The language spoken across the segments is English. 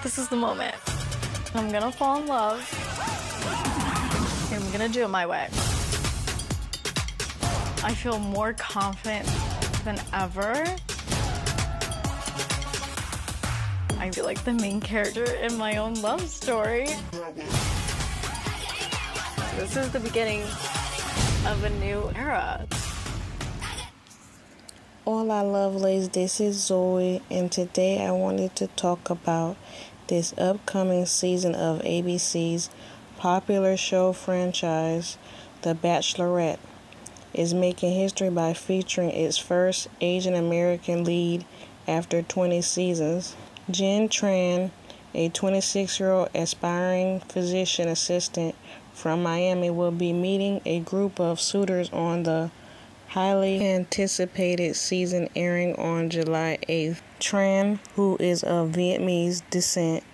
This is the moment. I'm gonna fall in love. And I'm gonna do it my way. I feel more confident than ever. I feel like the main character in my own love story. This is the beginning of a new era. Hola lovelies, this is Zoe, and today I wanted to talk about this upcoming season of ABC's popular show franchise, The Bachelorette, is making history by featuring its first Asian American lead after 20 seasons. Jen Tran, a 26-year-old aspiring physician assistant from Miami, will be meeting a group of suitors on the highly anticipated season airing on July 8th. Tran, who is of Vietnamese descent,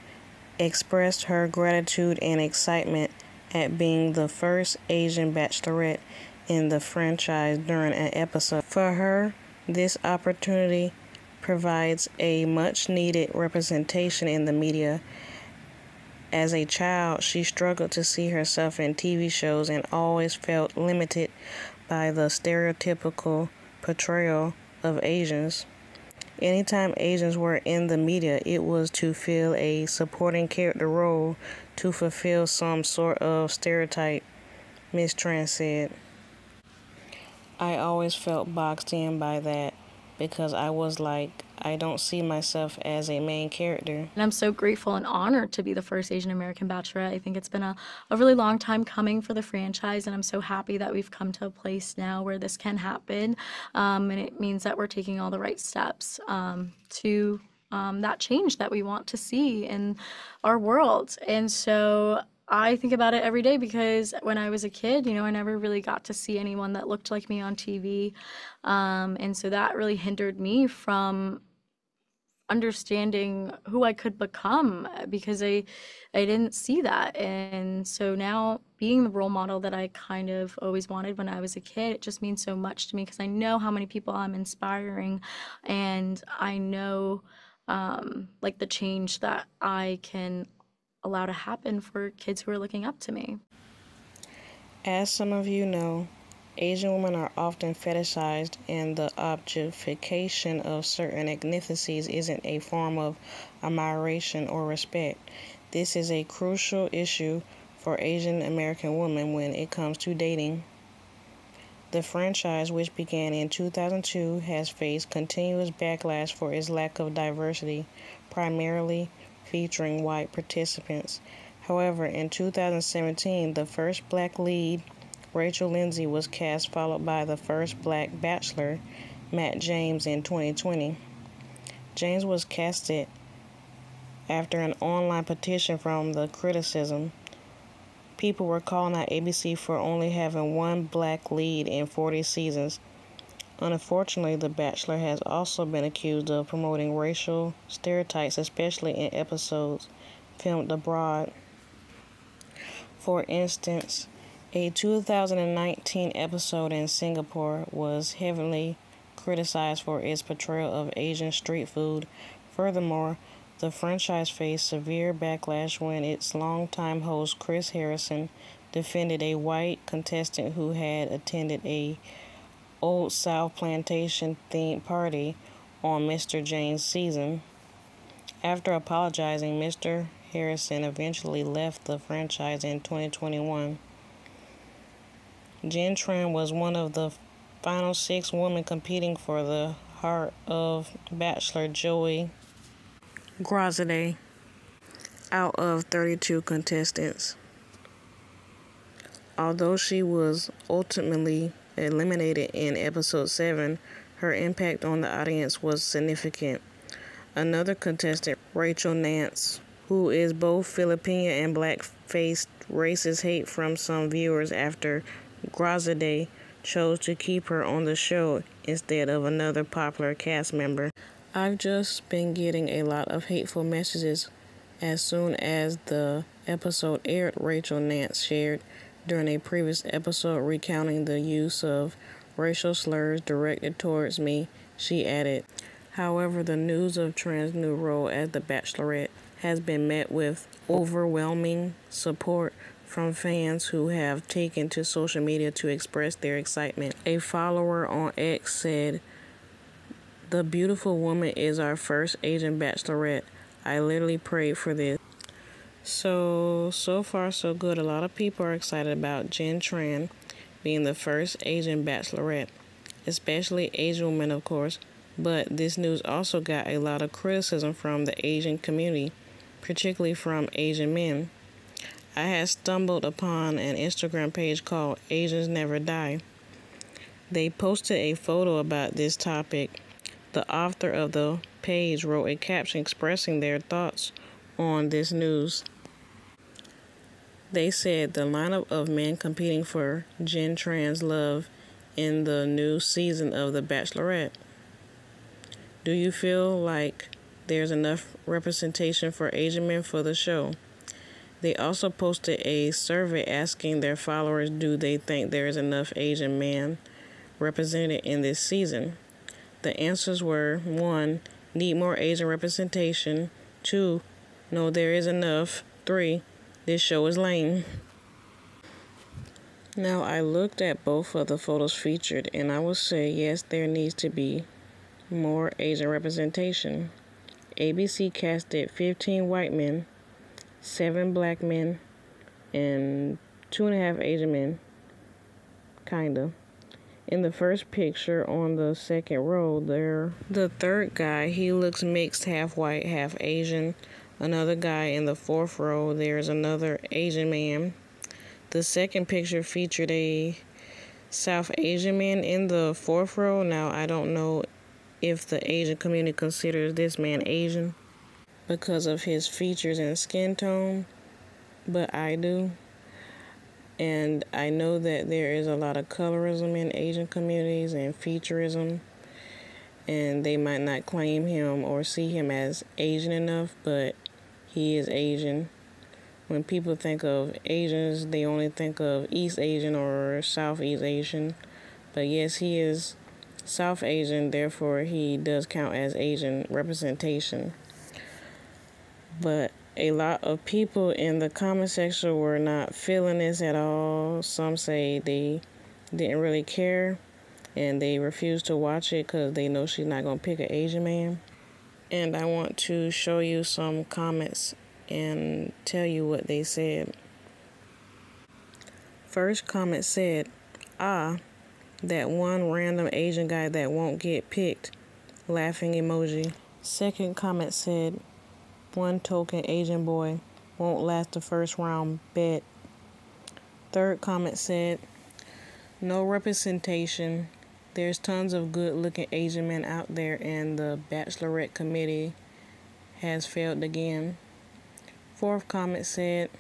expressed her gratitude and excitement at being the first Asian bachelorette in the franchise during an episode. For her, this opportunity provides a much-needed representation in the media. As a child, she struggled to see herself in TV shows and always felt limited by the stereotypical portrayal of Asians. Anytime Asians were in the media, it was to fill a supporting character role to fulfill some sort of stereotype, Ms. Tran said. I always felt boxed in by that because I was like, I don't see myself as a main character. And I'm so grateful and honored to be the first Asian American Bachelorette. I think it's been a really long time coming for the franchise, and I'm so happy that we've come to a place now where this can happen. And it means that we're taking all the right steps to that change that we want to see in our world. And so I think about it every day because when I was a kid, I never really got to see anyone that looked like me on TV. And so that really hindered me from understanding who I could become because I didn't see that. And so now being the role model that I kind of always wanted when I was a kid, it just means so much to me because I know how many people I'm inspiring, and I know like the change that I can allow to happen for kids who are looking up to me. As some of you know, Asian women are often fetishized, and the objectification of certain ethnicities isn't a form of admiration or respect. This is a crucial issue for Asian American women when it comes to dating. The franchise, which began in 2002, has faced continuous backlash for its lack of diversity, primarily featuring white participants. However, in 2017, the first black lead, Rachel Lindsay, was cast, followed by the first black bachelor, Matt James, in 2020. James was casted after an online petition from the criticism. People were calling out ABC for only having one black lead in 40 seasons. Unfortunately, The Bachelor has also been accused of promoting racial stereotypes, especially in episodes filmed abroad. For instance, a 2019 episode in Singapore was heavily criticized for its portrayal of Asian street food. Furthermore, the franchise faced severe backlash when its longtime host Chris Harrison defended a white contestant who had attended a Old South plantation themed party on Mr. Jane's season. After apologizing, Mr. Harrison eventually left the franchise in 2021. Jen Tran was one of the final 6 women competing for the heart of Bachelor Joey Grazade out of 32 contestants. Although she was ultimately eliminated in episode 7, her impact on the audience was significant. Another contestant, Rachel Nance, who is both Filipino and black, faced racist hate from some viewers after Grazade chose to keep her on the show instead of another popular cast member. I've just been getting a lot of hateful messages. As soon as the episode aired, Rachel Nance shared during a previous episode recounting the use of racial slurs directed towards me. She added, "However, the news of Tran's new role as the Bachelorette has been met with overwhelming support from fans who have taken to social media to express their excitement. A follower on X said, "The beautiful woman is our first Asian bachelorette. I literally prayed for this." So far so good. A lot of people are excited about Jen Tran being the first Asian bachelorette, especially Asian women, of course. But this news also got a lot of criticism from the Asian community, particularly from Asian men. I had stumbled upon an Instagram page called Asians Never Die. They posted a photo about this topic. The author of the page wrote a caption expressing their thoughts on this news. They said the lineup of men competing for Jen Tran's love in the new season of The Bachelorette. Do you feel like there's enough representation for Asian men for the show? They also posted a survey asking their followers, do they think there is enough Asian men represented in this season? The answers were: 1, need more Asian representation; 2, no, there is enough; 3, this show is lame. Now, I looked at both of the photos featured, and I will say, yes, there needs to be more Asian representation. ABC casted 15 white men, 7 black men, and 2.5 Asian men, kinda. In the first picture on the second row there, the third guy, he looks mixed, half white, half Asian. Another guy in the fourth row, there's another Asian man. The second picture featured a South Asian man in the fourth row. Now, I don't know if the Asian community considers this man Asian because of his features and skin tone, but I do. And I know that there is a lot of colorism in Asian communities and featureism, and they might not claim him or see him as Asian enough, but he is Asian. When people think of Asians, they only think of East Asian or Southeast Asian. But yes, he is South Asian, therefore he does count as Asian representation. But a lot of people in the comment section were not feeling this at all. Some say they didn't really care and they refused to watch it because they know she's not going to pick an Asian man. And I want to show you some comments and tell you what they said. First comment said, that one random Asian guy that won't get picked. Laughing emoji. Second comment said, one token Asian boy won't last the first round. Bet. Third comment said, no representation. There's tons of good-looking Asian men out there, and the Bachelorette committee has failed again. Fourth comment said,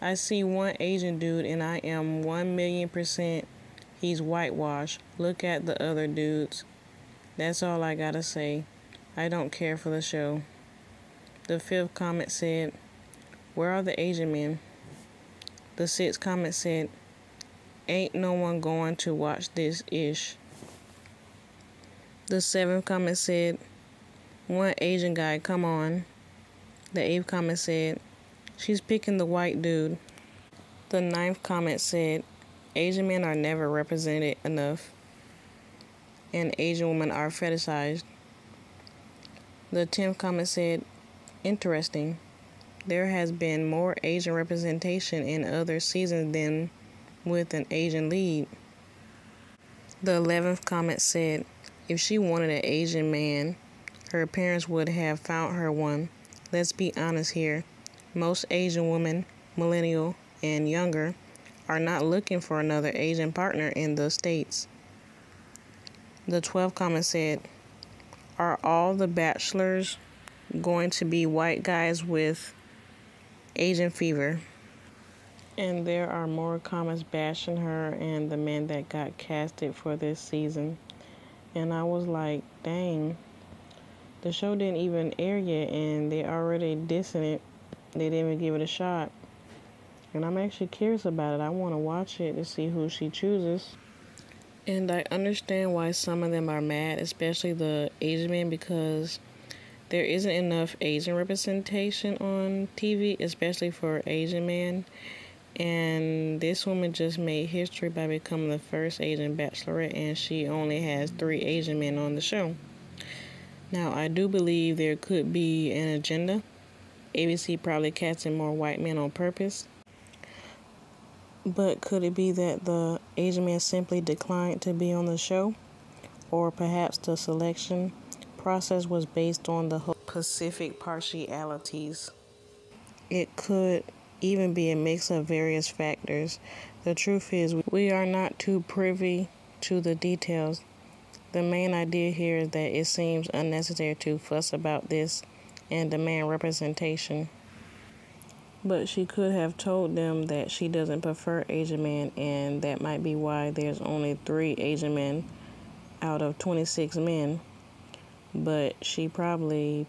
I see one Asian dude and I am 1,000,000% he's whitewashed. Look at the other dudes. That's all I gotta say. I don't care for the show. The fifth comment said, where are the Asian men? The sixth comment said, ain't no one going to watch this ish. The seventh comment said, one Asian guy, come on. The eighth comment said, she's picking the white dude. The ninth comment said, Asian men are never represented enough, and Asian women are fetishized. The 10th comment said, interesting. There has been more Asian representation in other seasons than with an Asian lead. The 11th comment said, if she wanted an Asian man, her parents would have found her one. Let's be honest here. Most Asian women, millennial and younger, are not looking for another Asian partner in the States. The 12th comment said, are all the bachelors going to be white guys with Asian fever? And there are more comments bashing her and the men that got casted for this season. And I was like, dang, the show didn't even air yet and they already dissing it. They didn't even give it a shot. And I'm actually curious about it. I want to watch it to see who she chooses. And I understand why some of them are mad, especially the Asian men, because There isn't enough Asian representation on TV, especially for Asian men. And this woman just made history by becoming the first Asian bachelorette, and she only has 3 Asian men on the show. Now, I do believe there could be an agenda. ABC probably casting more white men on purpose. But could it be that the Asian men simply declined to be on the show? Or perhaps the selection process was based on the Pacific partialities? It could even be a mix of various factors. The truth is, we are not too privy to the details. The main idea here is that it seems unnecessary to fuss about this and demand representation. But she could have told them that she doesn't prefer Asian men, and that might be why there's only 3 Asian men out of 26 men. But she probably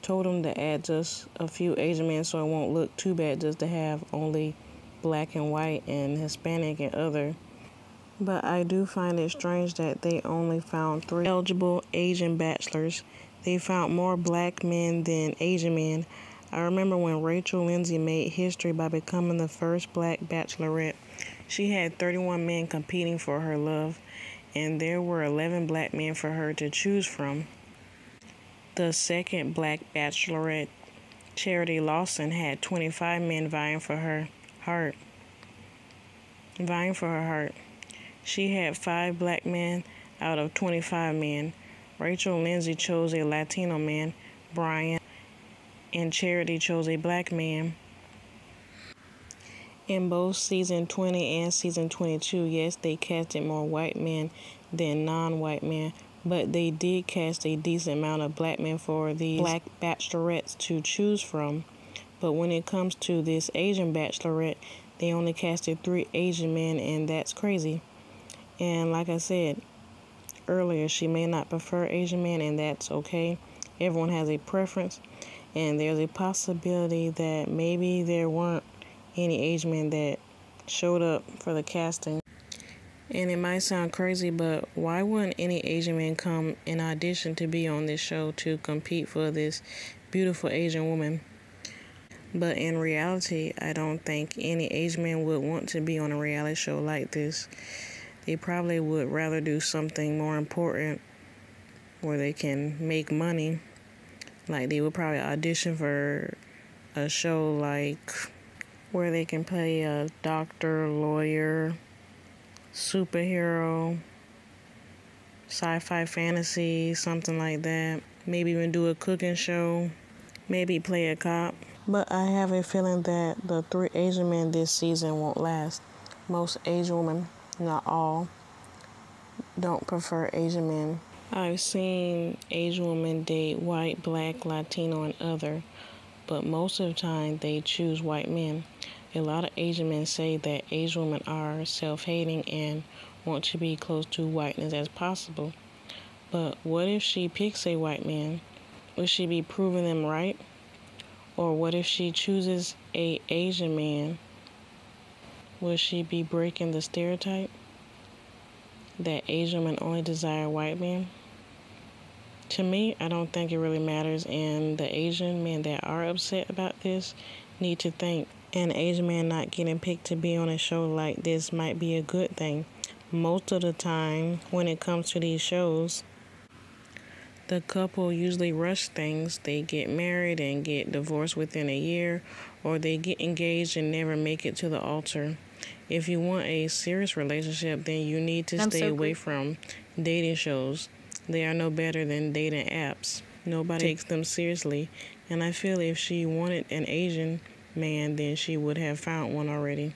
told them to add just a few Asian men so it won't look too bad just to have only black and white and Hispanic and other. But I do find it strange that they only found 3 eligible Asian bachelors. They found more black men than Asian men. I remember when Rachel Lindsay made history by becoming the first black bachelorette. She had 31 men competing for her love, and there were 11 black men for her to choose from. The second black bachelorette, Charity Lawson, had 25 men vying for her heart. She had 5 black men out of 25 men. Rachel Lindsay chose a Latino man, Brian, and Charity chose a black man. In both season 20 and season 22, yes, they casted more white men than non-white men, but they did cast a decent amount of black men for these black bachelorettes to choose from. But when it comes to this Asian bachelorette, they only casted 3 Asian men, and that's crazy. And like I said earlier, she may not prefer Asian men, and that's okay. Everyone has a preference, and there's a possibility that maybe there weren't any Asian men that showed up for the casting. And it might sound crazy, but why wouldn't any Asian man come and audition to be on this show to compete for this beautiful Asian woman? But in reality, I don't think any Asian man would want to be on a reality show like this. They probably would rather do something more important where they can make money. Like they would probably audition for a show like where they can play a doctor, lawyer, superhero, sci-fi fantasy, something like that. Maybe even do a cooking show. Maybe play a cop. But I have a feeling that the 3 Asian men this season won't last. Most Asian women, not all, don't prefer Asian men. I've seen Asian women date white, black, Latino, and other, but most of the time they choose white men. A lot of Asian men say that Asian women are self-hating and want to be close to whiteness as possible. But what if she picks a white man? Would she be proving them right? Or what if she chooses an Asian man? Would she be breaking the stereotype that Asian women only desire white men? To me, I don't think it really matters, and the Asian men that are upset about this need to think an Asian man not getting picked to be on a show like this might be a good thing. Most of the time, when it comes to these shows, the couple usually rush things. They get married and get divorced within a year, or they get engaged and never make it to the altar. If you want a serious relationship, then you need to stay away from dating shows. They are no better than dating apps. Nobody takes them seriously. And I feel if she wanted an Asian man, then she would have found one already.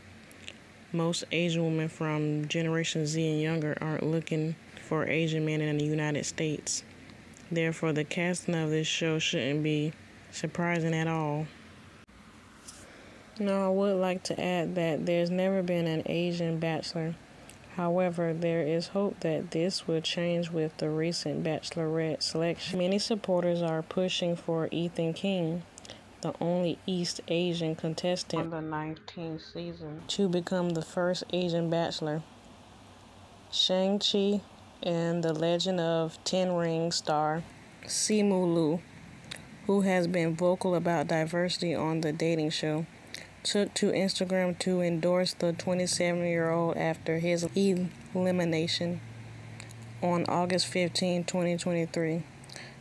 Most Asian women from Generation Z and younger aren't looking for Asian men in the United States. Therefore, the casting of this show shouldn't be surprising at all. Now, I would like to add that there's never been an Asian bachelor. However, there is hope that this will change with the recent bachelorette selection. Many supporters are pushing for Ethan King, the only East Asian contestant on the 19th season, to become the first Asian bachelor. Shang-Chi and the Legend of Ten Rings star Simu Liu, who has been vocal about diversity on the dating show, took to Instagram to endorse the 27-year-old after his elimination on August 15, 2023.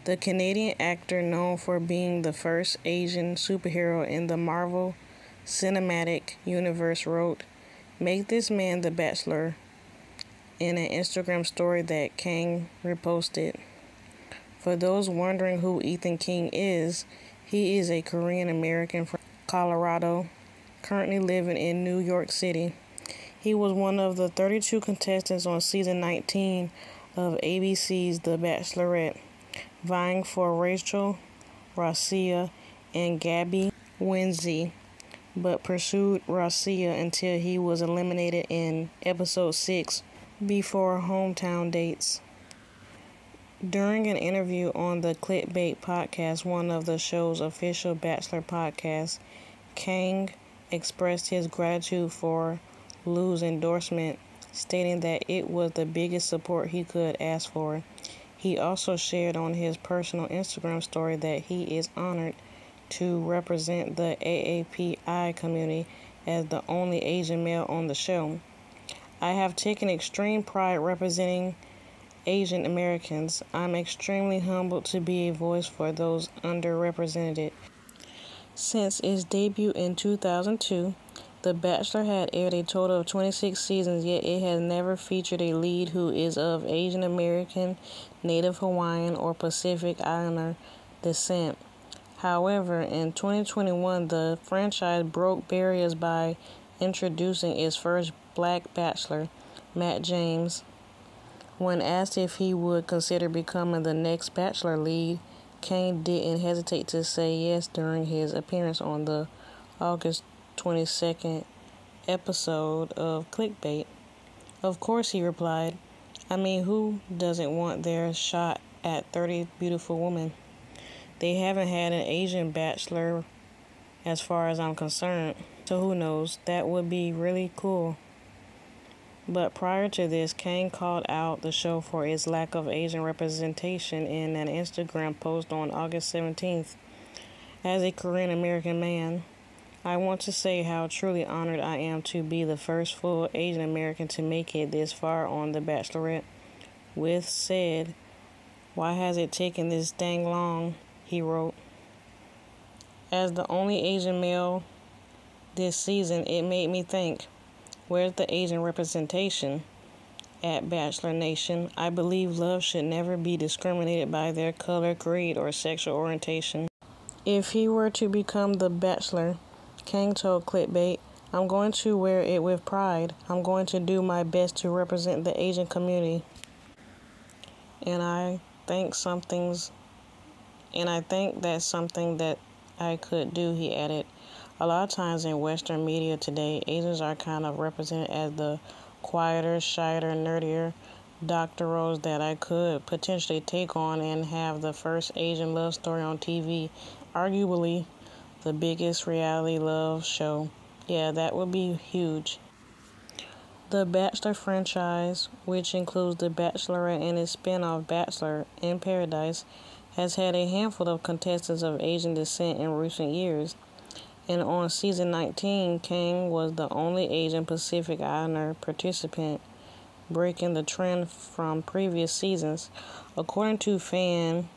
The Canadian actor, known for being the first Asian superhero in the Marvel Cinematic Universe, wrote, "Make this man the Bachelor," in an Instagram story that Kang reposted. For those wondering who Ethan King is, he is a Korean American from Colorado, currently living in New York City. He was one of the 32 contestants on season 19 of ABC's The Bachelorette, vying for Rachel, Rosia, and Gabby Winsey, but pursued Rosia until he was eliminated in episode 6 before hometown dates. During an interview on the Clickbait podcast, one of the show's official Bachelor podcasts, Kang expressed his gratitude for Liu's endorsement, stating that it was the biggest support he could ask for. He also shared on his personal Instagram story that he is honored to represent the AAPI community as the only Asian male on the show. "I have taken extreme pride representing Asian Americans. I'm extremely humbled to be a voice for those underrepresented." Since its debut in 2002, The Bachelor had aired a total of 26 seasons, yet it has never featured a lead who is of Asian American, Native Hawaiian, or Pacific Islander descent. However, in 2021, the franchise broke barriers by introducing its first black bachelor, Matt James. When asked if he would consider becoming the next Bachelor lead, Kane didn't hesitate to say yes during his appearance on the August 22nd episode of Clickbait. "Of course," he replied. "I mean, who doesn't want their shot at 30 beautiful women? They haven't had an Asian Bachelor as far as I'm concerned, so who knows, that would be really cool." But prior to this, Kang called out the show for its lack of Asian representation in an Instagram post on August 17th. "As a Korean American man, I want to say how truly honored I am to be the first full Asian American to make it this far on The Bachelorette. With said, why has it taken this dang long?" he wrote. "As the only Asian male this season, it made me think, where's the Asian representation? At Bachelor Nation, I believe love should never be discriminated by their color, creed, or sexual orientation." If he were to become the Bachelor, Kang told Clickbait, "I'm going to wear it with pride. I'm going to do my best to represent the Asian community. And I think that's something that I could do," he added. "A lot of times in Western media today, Asians are kind of represented as the quieter, shyer, nerdier doctor roles that I could potentially take on and have the first Asian love story on TV, arguably the biggest reality love show. Yeah, that would be huge." The Bachelor franchise, which includes The Bachelorette and its spin-off Bachelor in Paradise, has had a handful of contestants of Asian descent in recent years. And on season 19, Kang was the only Asian Pacific Islander participant, breaking the trend from previous seasons. According to fan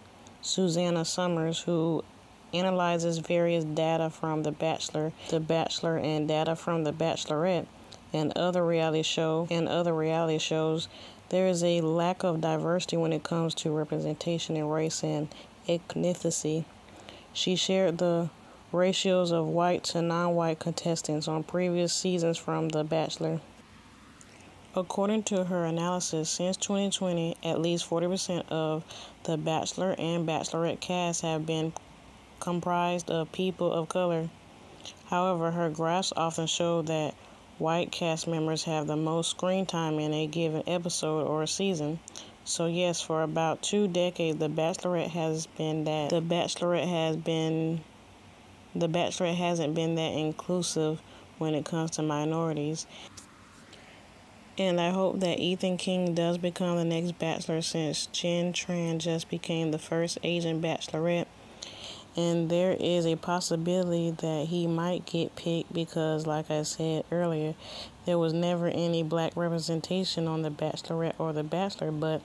Susanna Summers, who analyzes various data from The Bachelor, and data from The Bachelorette and other reality shows, there is a lack of diversity when it comes to representation in race and ethnicity. She shared the ratios of white to non-white contestants on previous seasons from The Bachelor. According to her analysis, since 2020, at least 40% of the Bachelor and Bachelorette cast have been comprised of people of color. However, her graphs often show that white cast members have the most screen time in a given episode or season. So yes, for about 2 decades, The Bachelorette hasn't been that inclusive when it comes to minorities. And I hope that Ethan King does become the next Bachelor, since Jen Tran just became the first Asian Bachelorette. And there is a possibility that he might get picked because, like I said earlier, there was never any black representation on The Bachelorette or The Bachelor. But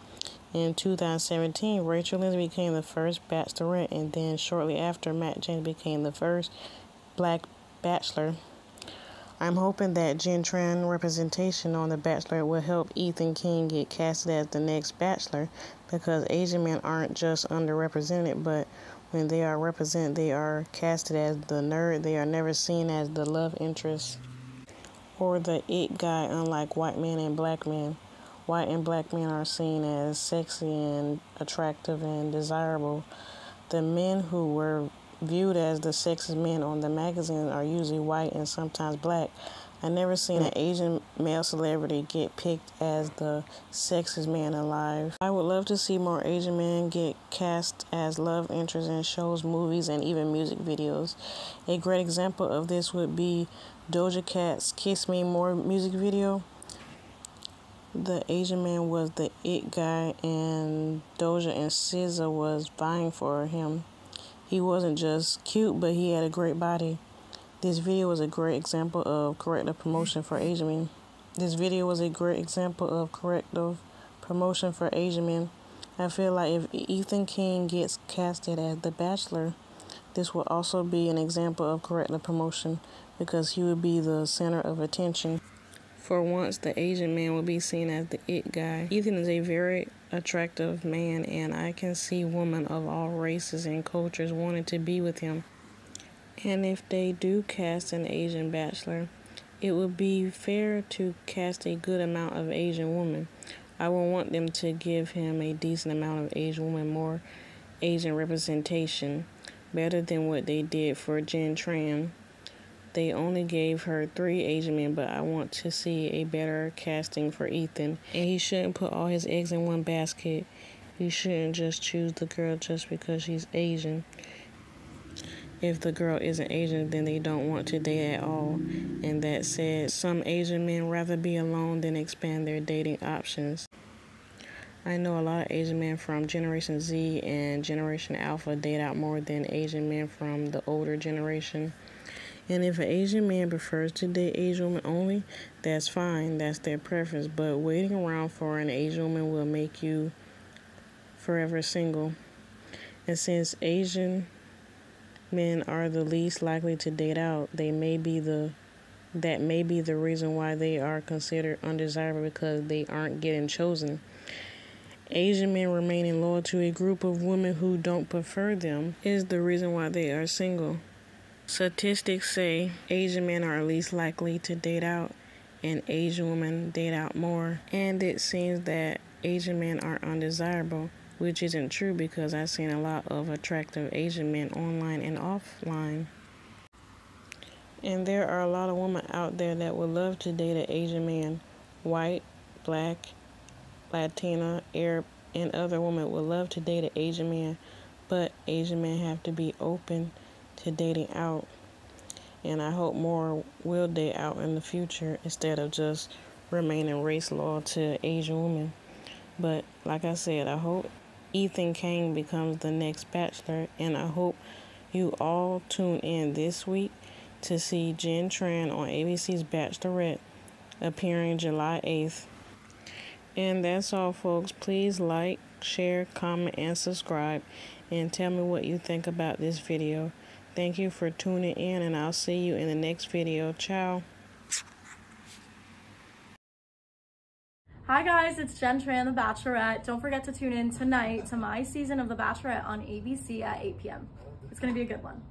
in 2017, Rachel Lindsay became the first Bachelorette, and then shortly after, Matt James became the first black Bachelor. I'm hoping that Jen Tran representation on The Bachelor will help Ethan King get casted as the next Bachelor, because Asian men aren't just underrepresented, but when they are represented, they are casted as the nerd. They are never seen as the love interest or the it guy, unlike white men and black men. White and black men are seen as sexy and attractive and desirable. The men who were viewed as the sexiest men on the magazine are usually white and sometimes black. I never seen an Asian male celebrity get picked as the sexiest man alive. I would love to see more Asian men get cast as love interests in shows, movies, and even music videos. A great example of this would be Doja Cat's Kiss Me More music video. The Asian man was the it guy, and Doja and SZA was vying for him. He wasn't just cute, but he had a great body. This video was a great example of corrective promotion for Asian men. I feel like if Ethan King gets casted as The Bachelor, this will also be an example of corrective promotion, because he would be the center of attention. For once, the Asian man will be seen as the it guy. Ethan is a very attractive man, and I can see women of all races and cultures wanting to be with him. And if they do cast an Asian Bachelor, it would be fair to cast a good amount of Asian women. I would want them to give him a decent amount of Asian women, more Asian representation, better than what they did for Jen Tran. They only gave her 3 Asian men, but I want to see a better casting for Ethan. And he shouldn't put all his eggs in one basket. He shouldn't just choose the girl just because she's Asian. If the girl isn't Asian, then they don't want to date at all. And that said, some Asian men rather be alone than expand their dating options. I know a lot of Asian men from Generation Z and Generation Alpha date out more than Asian men from the older generation. And if an Asian man prefers to date Asian women only, that's fine. That's their preference. But waiting around for an Asian woman will make you forever single. And since Asian men are the least likely to date out, that may be the reason why they are considered undesirable, because they aren't getting chosen. Asian men remaining loyal to a group of women who don't prefer them is the reason why they are single. Statistics say Asian men are least likely to date out, and Asian women date out more. And it seems that Asian men are undesirable, which isn't true, because I've seen a lot of attractive Asian men online and offline. And there are a lot of women out there that would love to date an Asian man. White, black, Latina, Arab, and other women would love to date an Asian man, but Asian men have to be open to dating out. And I hope more will date out in the future instead of just remaining race loyal to Asian women. But like I said, I hope Ethan King becomes the next Bachelor, and I hope you all tune in this week to see Jen Tran on ABC's Bachelorette, appearing July 8th. And that's all, folks. Please like, share, comment, and subscribe, and tell me what you think about this video. Thank you for tuning in, and I'll see you in the next video. Ciao. Hi guys, it's Jen Tran, The Bachelorette. Don't forget to tune in tonight to my season of The Bachelorette on ABC at 8 p.m. It's gonna be a good one.